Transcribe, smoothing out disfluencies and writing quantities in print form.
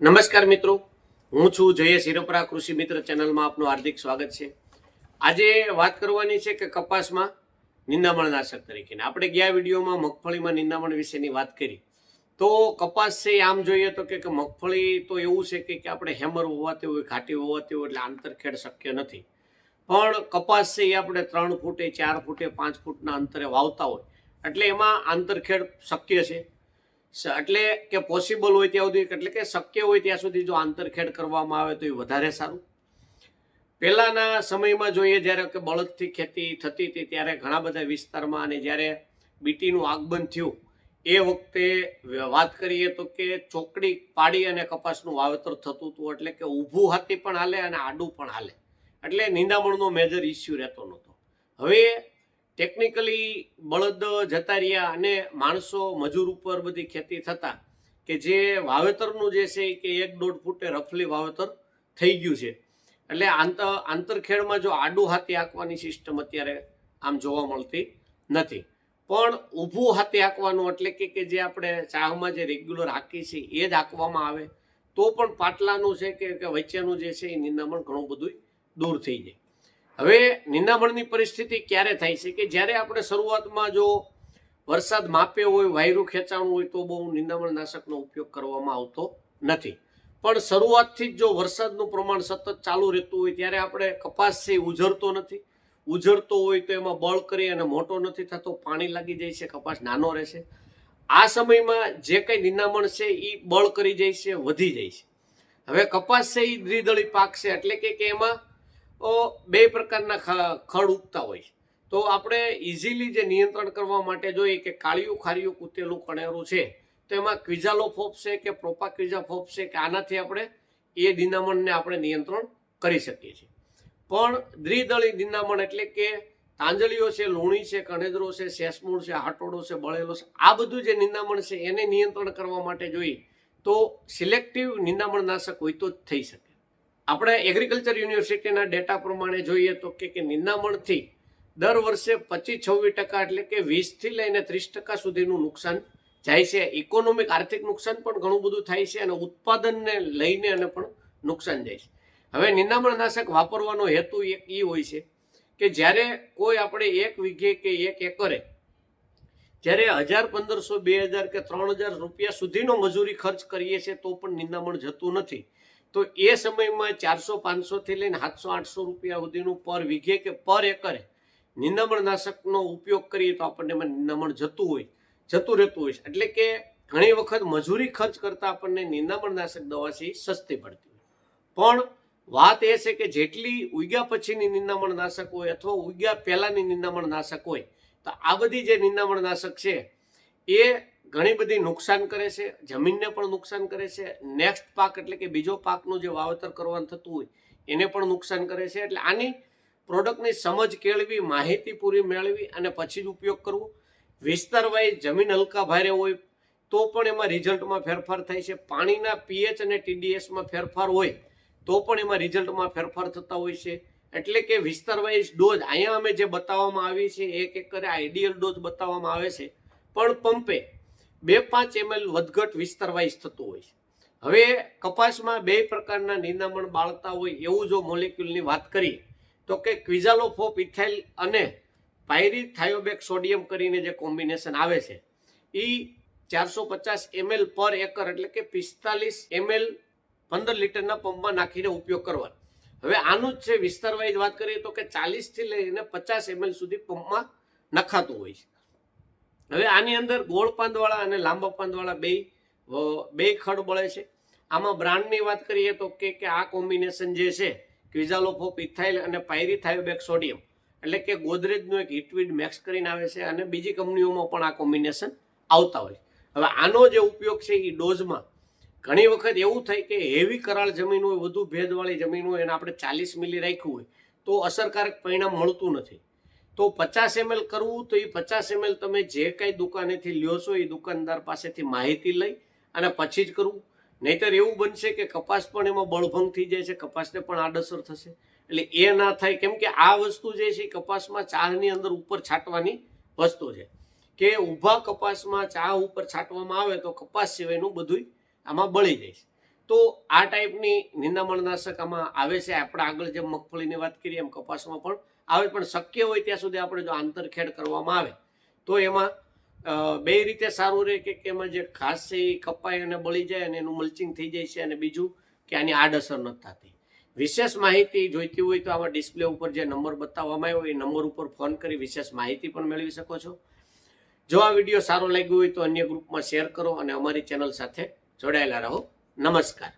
નમસ્કાર મિત્રો, હું છું જયેશ હિરોપરા. કૃષિ મિત્ર ચેનલમાં આપનું હાર્દિક સ્વાગત છે. આજે વાત કરવાની છે કે કપાસમાં નિંદામણ નાશક તરીકે આપણે ગયા વિડીયોમાં મગફળીમાં નિંદામણ વિશેની વાત કરી. તો કપાસ છે આમ જોઈએ તો કે મગફળી તો એવું છે કે આપણે હેમર હોવાતી હોય, ઘાટી હોવાતી હોય એટલે આંતરખેડ શક્ય નથી. પણ કપાસ છે એ આપણે 3 ફૂટે, 4 ફૂટે, 5 ફૂટના અંતરે વાવતા હોય એટલે એમાં આંતરખેડ શક્ય છે. એટલે કે પોસિબલ હોય ત્યાં સુધી, એટલે કે શક્ય હોય ત્યાં સુધી જો આંતરખેડ કરવામાં આવે તો એ વધારે સારું. પહેલાના સમયમાં જોઈએ જ્યારે કે બળદથી ખેતી થતી હતી ત્યારે ઘણા બધા વિસ્તારમાં, અને જ્યારે બીટીનું આગમન થયું એ વખતે વાત કરીએ તો કે ચોકડી પાડી અને કપાસનું વાવેતર થતું હતું. એટલે કે ઊભું હાથી પણ હાલે અને આડું પણ હાલે, એટલે નિંદામણનો મેજર ઇસ્યુ રહેતો નહોતો. હવે ટેકનિકલી બળદ જતા રહ્યા અને માણસો મજૂર ઉપર બધી ખેતી થતા કે જે વાવેતરનું જે છે કે 1-1.5 ફૂટે રફલી વાવેતર થઈ ગયું છે. એટલે આંતરખેડમાં જો આડું હાથી હાંકવાની સિસ્ટમ અત્યારે આમ જોવા મળતી નથી, પણ ઊભું હાથી હાંકવાનું, એટલે કે જે આપણે ચાહમાં જે રેગ્યુલર હાંકી છે એ જ હાંકવામાં આવે તો પણ પાટલાનું છે કે વચ્ચેનું જે છે એ નિંદામણ ઘણું બધું દૂર થઈ જાય. હવે નિંદામણની પરિસ્થિતિ ક્યારે થાય છે કે જ્યારે આપણે શરૂઆતમાં જો વરસાદ માપે હોય, વાયરું ખેંચાણું હોય તો બહુ નિંદામણ નાશકનો ઉપયોગ કરવામાં આવતો નથી. પણ શરૂઆતથી જ જો વરસાદનું પ્રમાણ સતત ચાલુ રહેતું હોય ત્યારે આપણે કપાસ છે ઉઝરતો નથી. ઉઝરતો હોય તો એમાં બળ કરી અને મોટો નથી થતો, પાણી લાગી જાય છે, કપાસ નાનો રહેશે. આ સમયમાં જે કંઈ નિંદામણ છે એ બળ કરી જાય છે, વધી જાય છે. હવે કપાસ છે એ દ્વિદળી પાક છે, એટલે કે એમાં 2 પ્રકારના ખડ ઉગતા હોય છે. તો આપણે ઇઝીલી જે નિયંત્રણ કરવા માટે જોઈએ કે કાળિયું ખારિયું કૂટેલું કણેરું છે તો એમાં ક્વિઝાલોફોપ છે કે પ્રોપાક્વિઝાફોપ છે કે આનાથી આપણે એ નિંદામણને આપણે નિયંત્રણ કરી શકીએ છીએ. પણ દ્વિદળી નિંદામણ એટલે કે તાંજળીઓ છે, લૂણી છે, કણેદરો છે, શેષમૂળ છે, હાટોડો છે, બળેલો છે, આ બધું જે નિંદામણ છે એને નિયંત્રણ કરવા માટે જોઈએ તો સિલેક્ટિવ નિંદામણ નાશક હોય તો જ થઈ શકે. આપણે એગ્રીકલ્ચર યુનિવર્સિટીના ડેટા પ્રમાણે જોઈએ તો કે નિંદામણથી દર વર્ષે 25-26% એટલે કે 20થી લઈને 30% સુધીનું નુકસાન જાય છે. ઇકોનોમિક આર્થિક નુકસાન પણ ઘણું બધું થાય છે અને ઉત્પાદનને લઈને અને પણ નુકસાન જાય છે. હવે નિંદામણ નાશક વાપરવાનો હેતુ એક એ હોય છે કે જ્યારે કોઈ આપણે 1 વીઘે કે 1 એકરે જ્યારે 1000, 1500, 2000 કે 3000 રૂપિયા સુધીનો મજૂરી ખર્ચ કરીએ છીએ તો પણ નિંદામણ જતું નથી. તો એ સમયમાં 400-500 થી લઈને 700-800 રૂપિયા સુધીનું પર વીઘે કે પર એકરે નિંદામણ નાશકનો ઉપયોગ કરીએ તો આપણને એમાં નિંદામણ જતું રહેતું હોય છે. એટલે કે ઘણી વખત મજૂરી ખર્ચ કરતાં આપણને નિંદામણ નાશક દવા છે સસ્તી પડતી હોય. પણ વાત એ છે કે જેટલી ઉગ્યા પછીની નિંદામણ નાશક હોય અથવા ઉગ્યા પહેલાંની નિંદામણ નાશક હોય તો આ બધી જે નિંદામણ નાશક છે એ ઘણી બધી નુકસાન કરે છે, જમીનને પણ નુકસાન કરે છે, નેક્સ્ટ પાક એટલે કે બીજો પાકનું જે વાવેતર કરવાનું થતું હોય એને પણ નુકસાન કરે છે. એટલે આની પ્રોડક્ટની સમજ કેળવી, માહિતી પૂરી મેળવી અને પછી જ ઉપયોગ કરવો. વિસ્તાર વાઇઝ જમીન હલકા ભારે હોય તો પણ એમાં રિઝલ્ટમાં ફેરફાર થાય છે. પાણીના પીએચ અને ટીડીએસમાં ફેરફાર હોય તો પણ એમાં રિઝલ્ટમાં ફેરફાર થતા હોય છે. એટલે કે વિસ્તાર વાઇઝ ડોઝ અહીંયા અમે જે બતાવવામાં આવી છે 1 એકરે આઈડિયલ ડોઝ બતાવવામાં આવે છે, પણ પંપે 2-5 ml વધઘટ વિસ્તાર વાઇઝ થતું હોય છે. હવે કપાસમાં 2 પ્રકારના નિંદામણ બાળતા હોય એવું જો મોલેક્યુલની વાત કરીએ તો કે ક્વિઝાલોફોપ ઇથાઇલ અને પાયરીથાયોબેક સોડિયમ કરીને જે કોમ્બિનેશન આવે છે એ 450 ml પર એકર એટલે કે 45 ml 15 લીટરના પંપમાં નાખીને ઉપયોગ કરવાનો. હવે આનું જ છે વિસ્તાર વાઇઝ વાત કરીએ તો કે 40 થી લઈને 50 ml સુધી પંપમાં નખાતું હોય છે. હવે આની અંદર ગોળ પાંદવાળા અને લાંબા પાંદવાળા બે ખડ બળે છે. આમાં બ્રાન્ડની વાત કરીએ તો કે આ કોમ્બિનેશન જે છે ક્વિઝાલોફોપ ઇથાઇલ અને પાયરીથાયોબેક સોડિયમ એટલે કે ગોદરેજનું એક હિટવીડ મેક્સ કરીને આવે છે અને બીજી કંપનીઓમાં પણ આ કોમ્બિનેશન આવતા હોય. હવે આનો જે ઉપયોગ છે એ ડોઝમાં ઘણી વખત એવું થાય કે હેવી કરાળ જમીન હોય, વધુ ભેજવાળી જમીન હોય અને આપણે 40 મિલી રાખ્યું હોય તો અસરકારક પરિણામ મળતું નથી. તો 50 ml કરવું તો એ 50 ml તમે જે કાંઈ દુકાનેથી લ્યો છો એ દુકાનદાર પાસેથી માહિતી લઈ અને પછી જ કરવું. નહીતર એવું બનશે કે કપાસ પણ એમાં બળભંગ થઈ જાય છે, કપાસને પણ આડઅસર થશે. એટલે એ ના થાય, કેમ કે આ વસ્તુ જે છે કપાસમાં ચાહની અંદર ઉપર છાંટવાની વસ્તુ છે કે ઊભા કપાસમાં ચાહ ઉપર છાંટવામાં આવે તો કપાસ સિવાયનું બધું આમાં બળી જાય છે. તો આ ટાઈપની નિંદામણનાશક આમાં આવે છે. આપણે આગળ જેમ મગફળીની વાત કરીએ એમ કપાસમાં પણ આવે, પણ શક્ય હોય ત્યાં સુધી આપણે જો આંતરખેડ કરવામાં આવે તો એમાં બે રીતે સારું રહે કે એમાં જે ઘાસ છે એ કપાય અને બળી જાય અને એનું મલ્ચિંગ થઈ જાય છે, અને બીજું કે આની આડઅસર નથી થતી. વિશેષ માહિતી જોઈતી હોય તો આમાં ડિસ્પ્લે ઉપર જે નંબર બતાવવામાં આવ્યો એ નંબર ઉપર ફોન કરી વિશેષ માહિતી પણ મેળવી શકો છો. જો આ વિડીયો સારો લાગ્યો હોય તો અન્ય ગ્રુપમાં શેર કરો અને અમારી ચેનલ સાથે જોડાયેલા રહો. નમસ્કાર.